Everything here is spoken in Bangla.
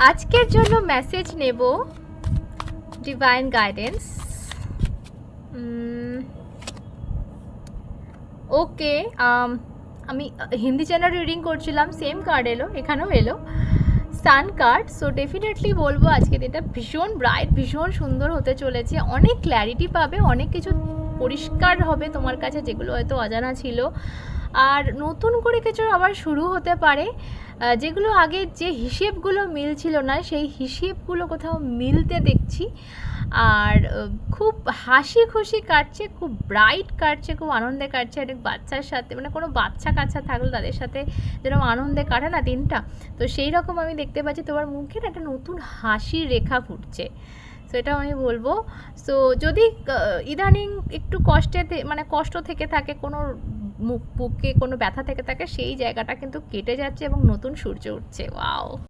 আজকের জন্য মেসেজ নেব ডিভাইন গাইডেন্স। ওকে, আমি হিন্দি চ্যানেল রিডিং করছিলাম, সেম কার্ড এলো, এখানেও এলো সান কার্ড। সো ডেফিনেটলি বলবো আজকে দিনটা ভীষণ ব্রাইট, ভীষণ সুন্দর হতে চলেছে। অনেক ক্ল্যারিটি পাবে, অনেক কিছু পরিষ্কার হবে তোমার কাছে যেগুলো হয়তো অজানা ছিল। আর নতুন করে কিছু আবার শুরু হতে পারে, যেগুলো আগে যে হিসেবগুলো মিলছিল না সেই হিসেবগুলো কোথাও মিলতে দেখছি। আর খুব হাসি খুশি কাটছে, খুব ব্রাইট কাটছে, খুব আনন্দে কাটছে। অনেক বাচ্চার সাথে, মানে কোনো বাচ্চা কাচ্চা থাকলো তাদের সাথে যেরকম আনন্দে কাটে না দিনটা, তো সেই রকম আমি দেখতে পাচ্ছি তোমার মুখে একটা নতুন হাসির রেখা ফুটছে। সো এটা আমি বলবো। সো যদি ইদানিং একটু মানে কষ্ট থেকে থাকে, কোনো বুকে কোনো ব্যথা থেকে থাকে, সেই জায়গাটা কিন্তু কেটে যাচ্ছে এবং নতুন সূর্য উঠছে। ওয়াও।